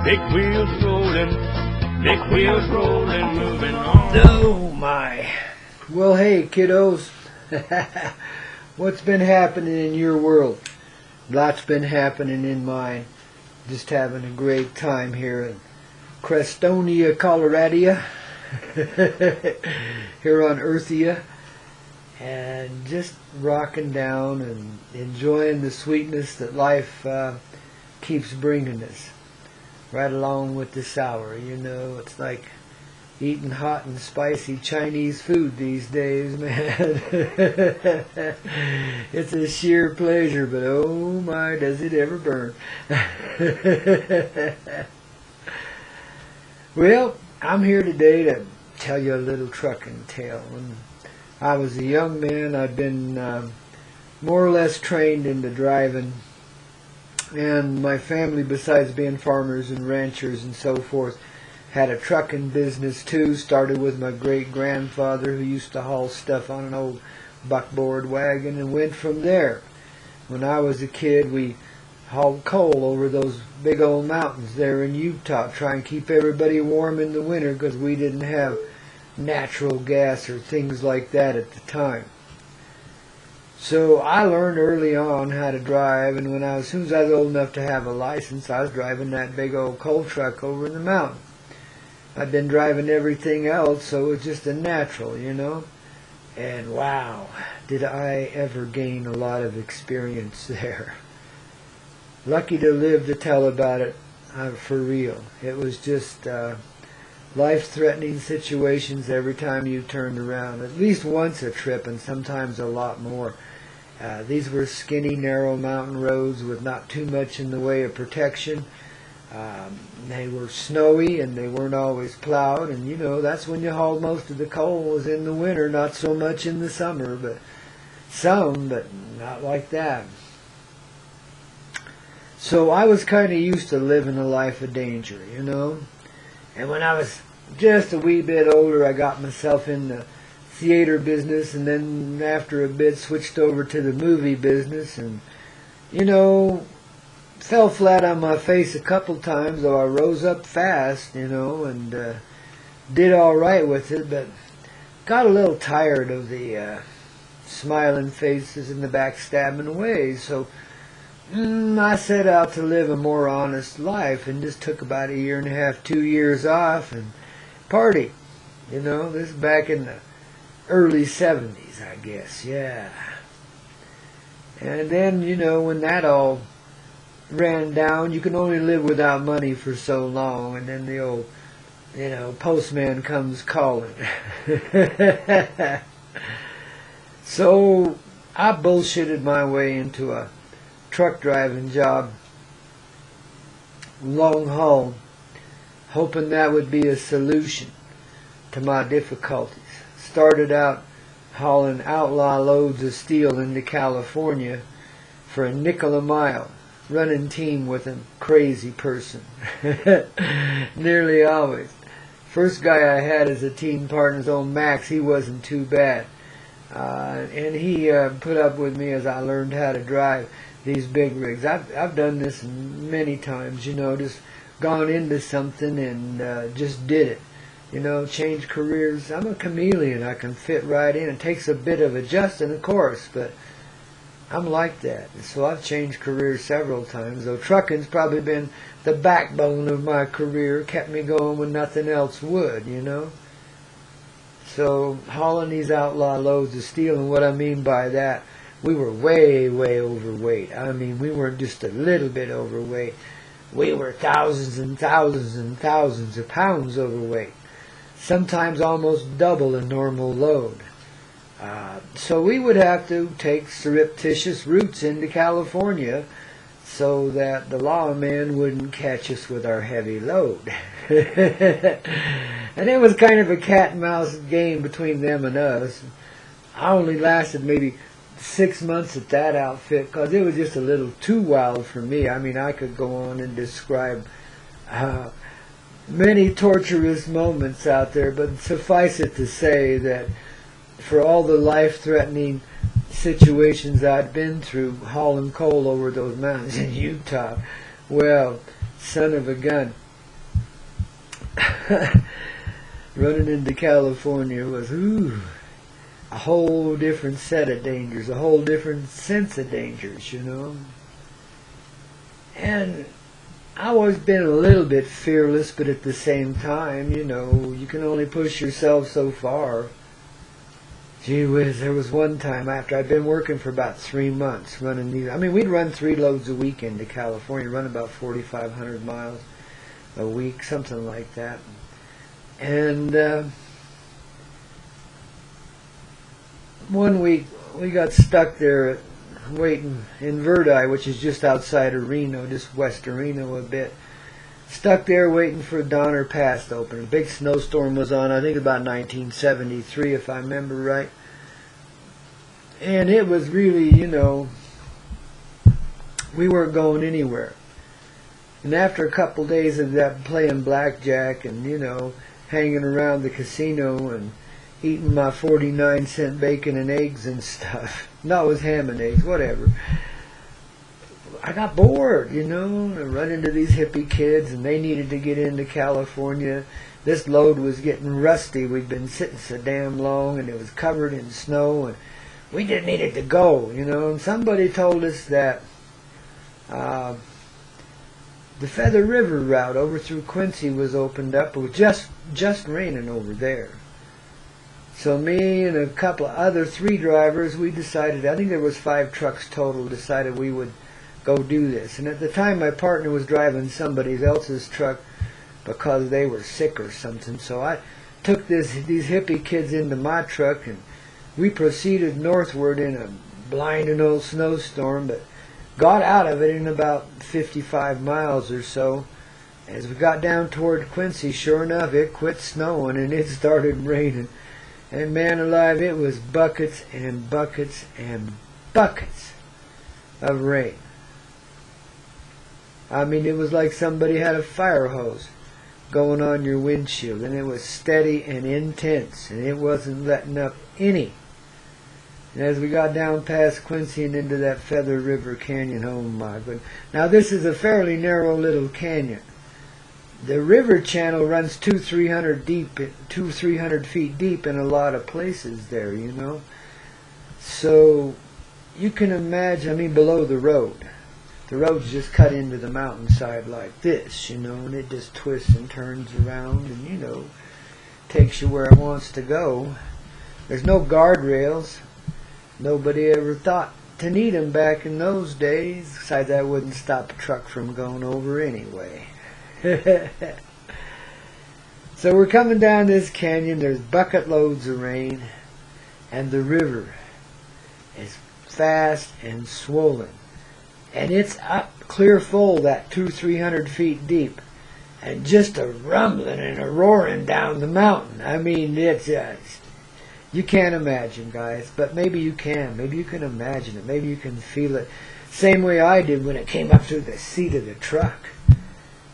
big wheels rolling, moving on. Oh my. Well, hey kiddos, what's been happening in your world? Lots been happening in mine. Just having a great time here in Crestonia, Colorado, here on Earthia, and just rocking down and enjoying the sweetness that life keeps bringing us. Right along with the sour, you know, it's like eating hot and spicy Chinese food these days, man. It's a sheer pleasure, but oh my, does it ever burn. Well, I'm here today to tell you a little trucking tale. When I was a young man, I'd been more or less trained into driving. And my family, besides being farmers and ranchers and so forth, had a trucking business too. Started with my great-grandfather, who used to haul stuff on an old buckboard wagon, and went from there. When I was a kid, we hauled coal over those big old mountains there in Utah, trying to keep everybody warm in the winter because we didn't have natural gas or things like that at the time. So I learned early on how to drive, and as soon as I was old enough to have a license, I was driving that big old coal truck over in the mountain. I'd been driving everything else, so it was just a natural, you know. And wow, did I ever gain a lot of experience there. Lucky to live to tell about it for real. It was just life-threatening situations every time you turned around. At least once a trip, and sometimes a lot more. These were skinny, narrow mountain roads with not too much in the way of protection. They were snowy, and they weren't always plowed. And, you know, that's when you hauled most of the coal, was in the winter, not so much in the summer. But some, but not like that. So I was kind of used to living a life of danger, you know. And when I was just a wee bit older, I got myself in the theater business, and then after a bit switched over to the movie business, and, you know, fell flat on my face a couple times, though I rose up fast, you know, and did all right with it, but got a little tired of the smiling faces and the backstabbing ways, so I set out to live a more honest life, and just took about 1.5 years, 2 years off and party. You know, this is back in the early 70s, I guess, yeah. And then, you know, when that all ran down, you can only live without money for so long, and then the old, you know, postman comes calling. So I bullshitted my way into a truck driving job, long haul, hoping that would be a solution to my difficulties. Started out hauling outlaw loads of steel into California for a nickel a mile, running team with a crazy person. Nearly always. First guy I had as a team partner, old Max, he wasn't too bad. And he put up with me as I learned how to drive these big rigs. I've done this many times, you know, just gone into something and just did it. You know, changed careers. I'm a chameleon. I can fit right in. It takes a bit of adjusting, of course, but I'm like that. So I've changed careers several times, though trucking's probably been the backbone of my career, kept me going when nothing else would, you know. So hauling these outlaw loads of steel, and what I mean by that, we were way, way overweight. I mean, we weren't just a little bit overweight. We were thousands and thousands and thousands of pounds overweight. Sometimes almost double a normal load. So we would have to take surreptitious routes into California so that the lawman wouldn't catch us with our heavy load. And it was kind of a cat and mouse game between them and us. I only lasted maybe 6 months at that outfit because it was just a little too wild for me. I mean, I could go on and describe many torturous moments out there, but suffice it to say that for all the life-threatening situations I'd been through hauling coal over those mountains in Utah, well, son of a gun, running into California was, a whole different set of dangers, a whole different sense of dangers, you know. And I've always been a little bit fearless, but at the same time, you know, you can only push yourself so far. Gee whiz, there was one time after I'd been working for about 3 months running these. I mean, we'd run 3 loads a week into California, run about 4,500 miles a week, something like that. And one week we got stuck there waiting in Verdi, which is just outside of Reno, just west of Reno a bit. Stuck there waiting for Donner Pass to open. A big snowstorm was on, I think about 1973 if I remember right. And it was really, you know, we weren't going anywhere. And after a couple days of that playing blackjack and, you know, hanging around the casino and eating my 49-cent bacon and eggs and stuff. No, it was ham and eggs, whatever. I got bored, you know. I run into these hippie kids, and they needed to get into California. This load was getting rusty. We'd been sitting so damn long, and it was covered in snow, and we just needed to go, you know. And somebody told us that the Feather River route over through Quincy was opened up. It was just raining over there. So me and a couple of other 3 drivers, we decided, I think there was 5 trucks total, decided we would go do this. And at the time my partner was driving somebody else's truck because they were sick or something. So I took these hippie kids into my truck and we proceeded northward in a blinding old snowstorm, but got out of it in about 55 miles or so. As we got down toward Quincy, sure enough, it quit snowing and it started raining. And man alive, it was buckets and buckets and buckets of rain. I mean, it was like somebody had a fire hose going on your windshield, and it was steady and intense, and it wasn't letting up any. And as we got down past Quincy and into that Feather River Canyon, oh my goodness. Now this is a fairly narrow little canyon. The river channel runs 200-300 feet deep in a lot of places there, you know. So you can imagine, I mean, below the road. The road's just cut into the mountainside like this, you know, and it just twists and turns around and, you know, takes you where it wants to go. There's no guardrails. Nobody ever thought to need them back in those days. Besides, that wouldn't stop a truck from going over anyway. So we're coming down this canyon. There's bucket loads of rain, and the river is fast and swollen, and it's up clear full, that 200-300 feet deep, and just a rumbling and a roaring down the mountain. I mean, it's you can't imagine, guys, but maybe you can. Maybe you can imagine it. Maybe you can feel it. Same way I did when it came up through the seat of the truck.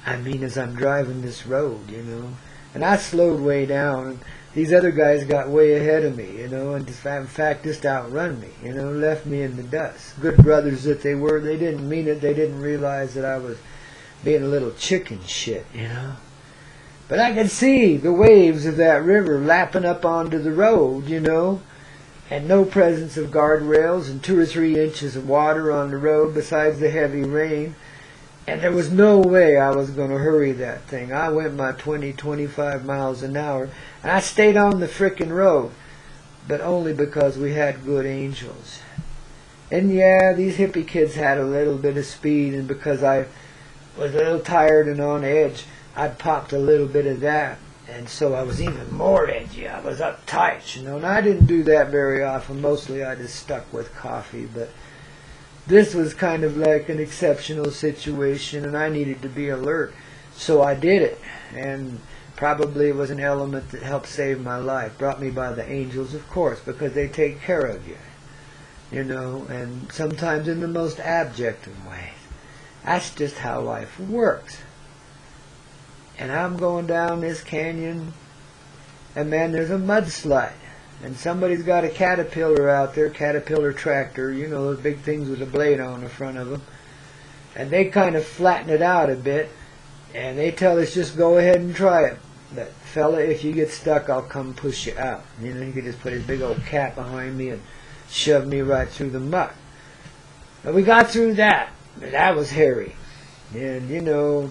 I mean, as I'm driving this road, you know. And I slowed way down, and these other guys got way ahead of me, you know, and in fact just outrun me, you know, left me in the dust. Good brothers that they were, they didn't mean it, they didn't realize that I was being a little chicken shit, you know. But I could see the waves of that river lapping up onto the road, you know, and no presence of guardrails and 2 or 3 inches of water on the road besides the heavy rain. And there was no way I was going to hurry that thing. I went my 20-25 miles an hour, and I stayed on the frickin' road, but only because we had good angels. And yeah, these hippie kids had a little bit of speed, and because I was a little tired and on edge, I'd popped a little bit of that, and so I was even more edgy. I was uptight, you know, and I didn't do that very often. Mostly I just stuck with coffee, but this was kind of like an exceptional situation, and I needed to be alert, so I did it. And probably it was an element that helped save my life. Brought me by the angels, of course, because they take care of you, you know, and sometimes in the most abject of ways. That's just how life works. And I'm going down this canyon, and man, there's a mudslide. And somebody's got a Caterpillar out there, Caterpillar tractor, you know, those big things with a blade on the front of them. And they kind of flatten it out a bit, and they tell us just go ahead and try it. But fella, if you get stuck, I'll come push you out. You know, he could just put his big old cat behind me and shove me right through the muck. But we got through that. That was hairy. And, you know,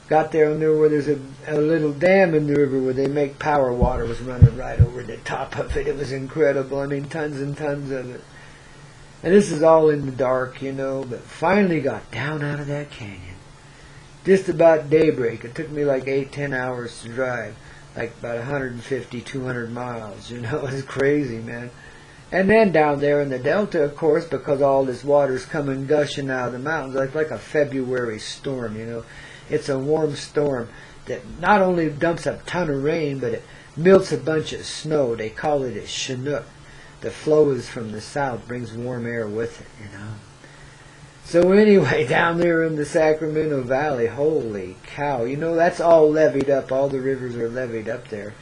got there and there where there's a little dam in the river where they make power. Water was running right over the top of it. It was incredible. I mean, tons and tons of it. And this is all in the dark, you know, but finally got down out of that canyon. Just about daybreak. It took me like 8-10 hours to drive. Like about 150, 200 miles, you know. It was crazy, man. And then down there in the delta, of course, because all this water's coming gushing out of the mountains, like a February storm, you know. It's a warm storm that not only dumps a ton of rain, but it melts a bunch of snow. They call it a Chinook. The flow is from the south, brings warm air with it, you know. So anyway, down there in the Sacramento Valley, holy cow, you know, that's all leveed up. All the rivers are leveed up there.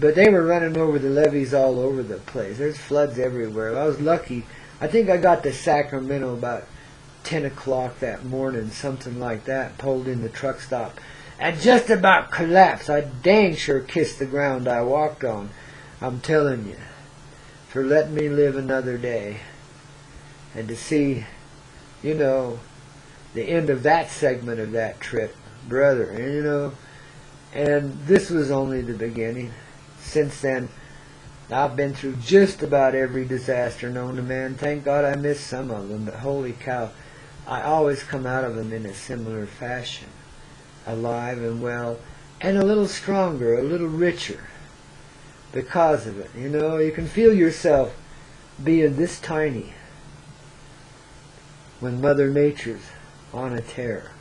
But they were running over the levees all over the place. There's floods everywhere. I was lucky. I think I got to Sacramento about 10 o'clock that morning, something like that, pulled in the truck stop, and just about collapsed. I dang sure kissed the ground I walked on. I'm telling you, for letting me live another day and to see, you know, the end of that segment of that trip, brother, you know. And this was only the beginning. Since then, I've been through just about every disaster known to man. Thank God I missed some of them, but holy cow, I always come out of them in a similar fashion, alive and well, and a little stronger, a little richer because of it. You know, you can feel yourself being this tiny when Mother Nature's on a tear.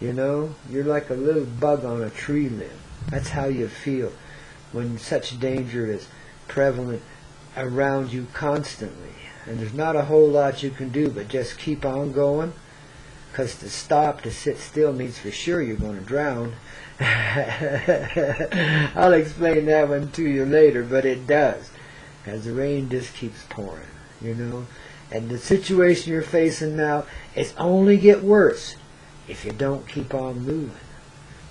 You know, you're like a little bug on a tree limb. That's how you feel when such danger is prevalent around you constantly. And there's not a whole lot you can do but just keep on going, because to stop, to sit still, means for sure you're going to drown. I'll explain that one to you later, but it does, as the rain just keeps pouring, you know. And the situation you're facing now is only get worse if you don't keep on moving.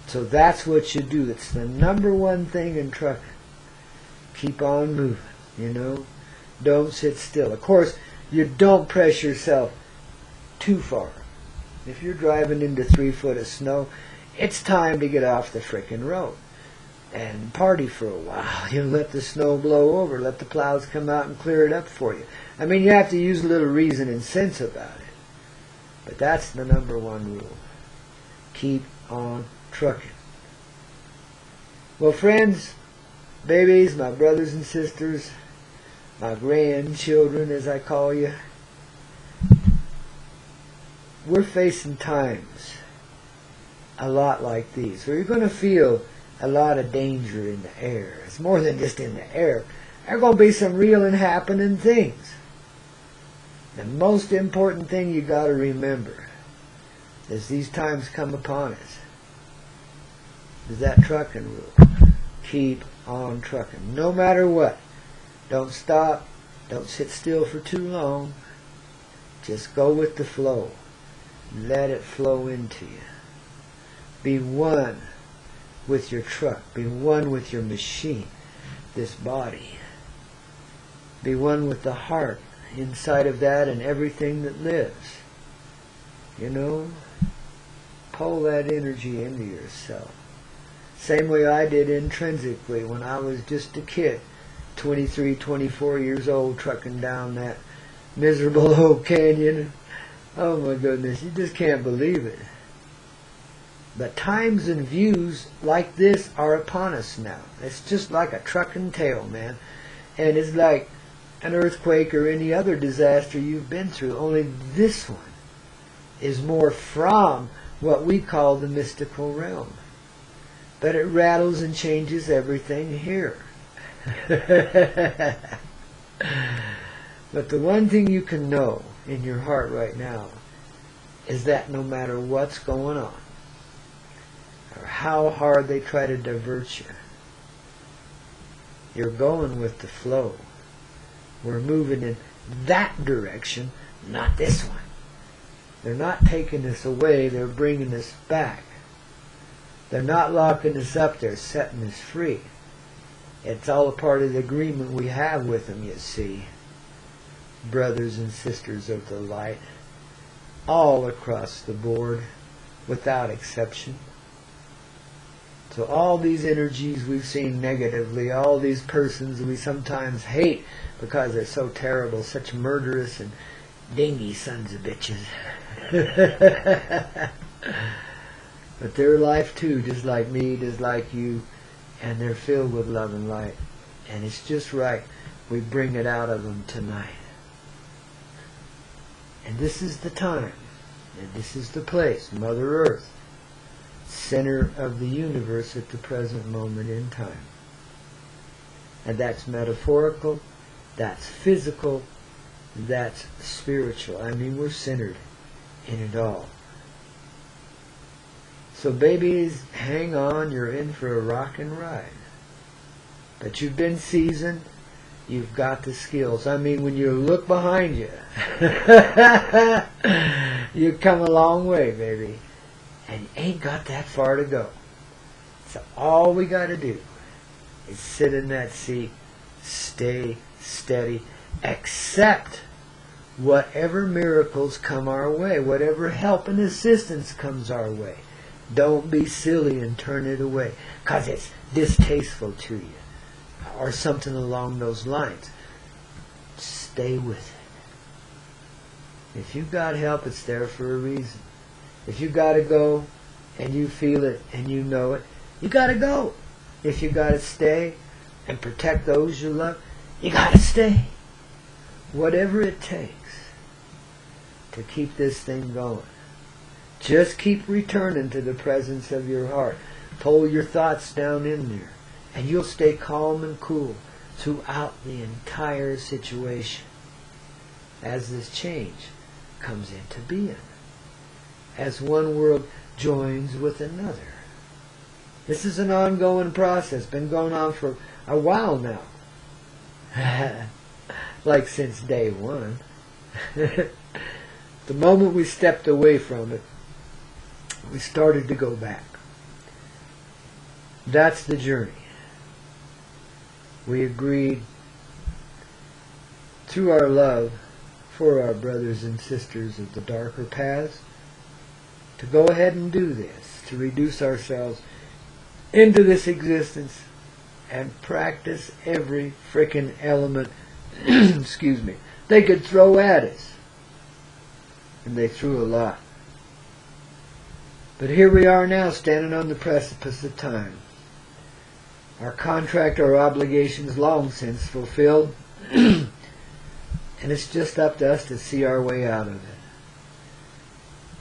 So that's what you do. It's the number one thing in trucking. Keep on moving, you know. Don't sit still. Of course, you don't press yourself too far. If you're driving into 3 foot of snow, it's time to get off the frickin' road and party for a while. You let the snow blow over. Let the plows come out and clear it up for you. I mean, you have to use a little reason and sense about it. But that's the number one rule. Keep on trucking. Well, friends, babies, my brothers and sisters, my grandchildren, as I call you, we're facing times a lot like these, where you're going to feel a lot of danger in the air. It's more than just in the air. There are going to be some real and happening things. The most important thing you got to remember as these times come upon us is that trucking rule. Keep on trucking, no matter what. Don't stop. Don't sit still for too long. Just go with the flow. Let it flow into you. Be one with your truck. Be one with your machine, this body. Be one with the heart inside of that and everything that lives. You know, pull that energy into yourself. Same way I did intrinsically when I was just a kid, 23, 24 years old, trucking down that miserable old canyon. Oh my goodness, you just can't believe it. But times and views like this are upon us now. It's just like a trucking tale, man. And it's like an earthquake or any other disaster you've been through, only this one is more from what we call the mystical realm. But it rattles and changes everything here. But the one thing you can know in your heart right now is that no matter what's going on, or how hard they try to divert you, you're going with the flow. We're moving in that direction, not this one. They're not taking us away, they're bringing us back. They're not locking us up, they're setting us free. It's all a part of the agreement we have with them, you see. Brothers and sisters of the light, all across the board, without exception. So all these energies we've seen negatively, all these persons we sometimes hate because they're so terrible, such murderous and dingy sons of bitches. But they're life too, just like me, just like you, and they're filled with love and light. And it's just right we bring it out of them tonight. And this is the time, and this is the place, Mother Earth, center of the universe at the present moment in time. And that's metaphorical, that's physical, that's spiritual. I mean, we're centered in it all. So babies, hang on, you're in for a rockin' ride. But you've been seasoned, you've got the skills. I mean, when you look behind you, you've come a long way, baby. And you ain't got that far to go. So all we got to do is sit in that seat, stay steady, accept whatever miracles come our way, whatever help and assistance comes our way. Don't be silly and turn it away because it's distasteful to you or something along those lines. Stay with it. If you got help, it's there for a reason. If you got to go and you feel it and you know it, you got to go. If you got to stay and protect those you love, you got to stay. Whatever it takes to keep this thing going. Just keep returning to the presence of your heart. Pull your thoughts down in there, and you'll stay calm and cool throughout the entire situation as this change comes into being, as one world joins with another. This is an ongoing process, been going on for a while now. Like since day one. The moment we stepped away from it, we started to go back. That's the journey. We agreed through our love for our brothers and sisters of the darker paths to go ahead and do this, to reduce ourselves into this existence and practice every frickin' element excuse me, they could throw at us. And they threw a lot. But here we are now, standing on the precipice of time. Our contract, our obligations long since fulfilled, and it's just up to us to see our way out of it.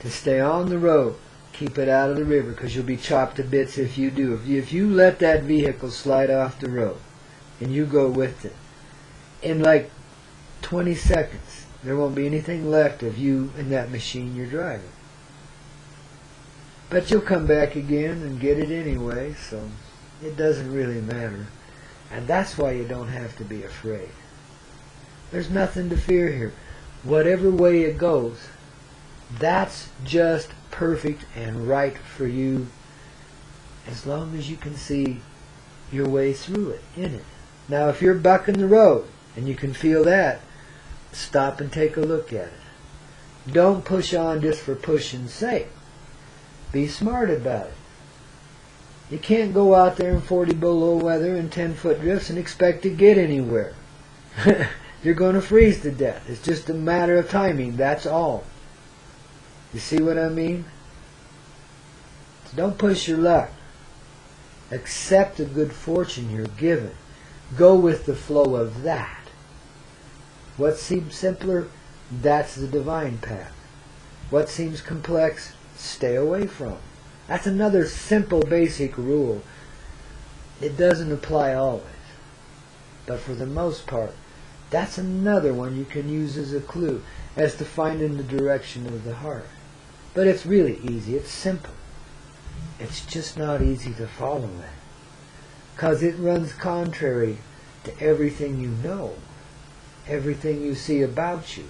To stay on the road, keep it out of the river, because you'll be chopped to bits if you do. If you let that vehicle slide off the road, and you go with it, in like 20 seconds, there won't be anything left of you and that machine you're driving. But you'll come back again and get it anyway, so it doesn't really matter. And that's why you don't have to be afraid. There's nothing to fear here. Whatever way it goes, that's just perfect and right for you, as long as you can see your way through it, in it. Now, if you're bucking the road, and you can feel that, stop and take a look at it. Don't push on just for pushing's sake. Be smart about it. You can't go out there in 40 below weather and 10-foot drifts and expect to get anywhere. You're going to freeze to death. It's just a matter of timing, that's all. You see what I mean? So don't push your luck. Accept the good fortune you're given. Go with the flow of that. What seems simpler, that's the divine path. What seems complex, stay away from. That's another simple basic rule. It doesn't apply always, but for the most part, that's another one you can use as a clue as to finding the direction of the heart. But it's really easy, it's simple. It's just not easy to follow it, because it runs contrary to everything you know, everything you see about you.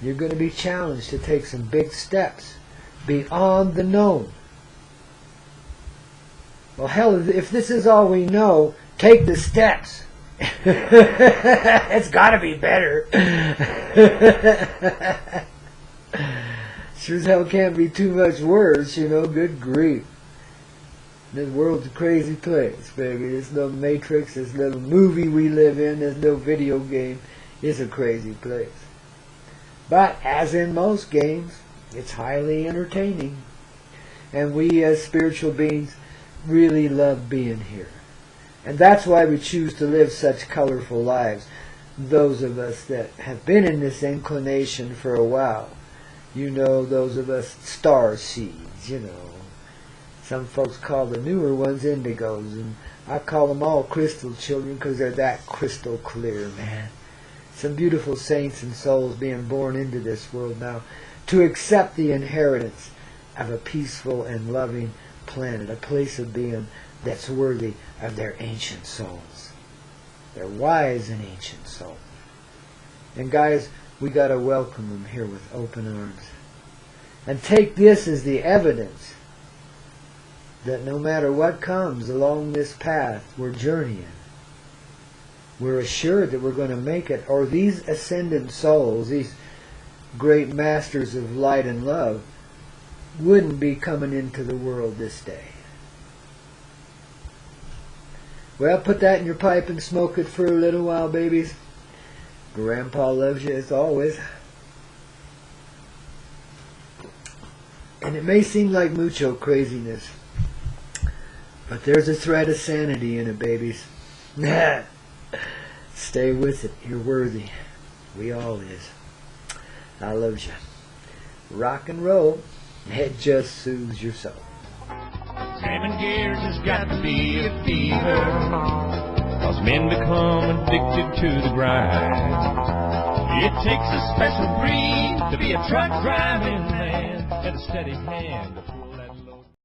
You're going to be challenged to take some big steps beyond the known. Well, hell, if this is all we know, take the steps. It's got to be better. Sure as hell can't be too much worse, you know. Good grief. This world's a crazy place, baby. There's no Matrix, there's no movie we live in, there's no video game. It's a crazy place. But, as in most games, it's highly entertaining. And we as spiritual beings really love being here. And that's why we choose to live such colorful lives. Those of us that have been in this inclination for a while. You know, those of us star seeds, you know. Some folks call the newer ones indigos, and I call them all crystal children because they're that crystal clear, man. Some beautiful saints and souls being born into this world now to accept the inheritance of a peaceful and loving planet, a place of being that's worthy of their ancient souls. They're wise and ancient souls. And guys, we got to welcome them here with open arms. And take this as the evidence that no matter what comes along this path we're journeying, we're assured that we're going to make it, or these ascendant souls, these great masters of light and love, wouldn't be coming into the world this day. Well, put that in your pipe and smoke it for a little while, babies. Grandpa loves you as always. And it may seem like mucho craziness, but there's a thread of sanity in it, babies. Stay with it. You're worthy. We all is. I love you. Rock and roll. It just soothes your soul. Jamming gears has got to be a fever, 'cause men become addicted to the grind. It takes a special breed to be a truck driving man and a steady hand.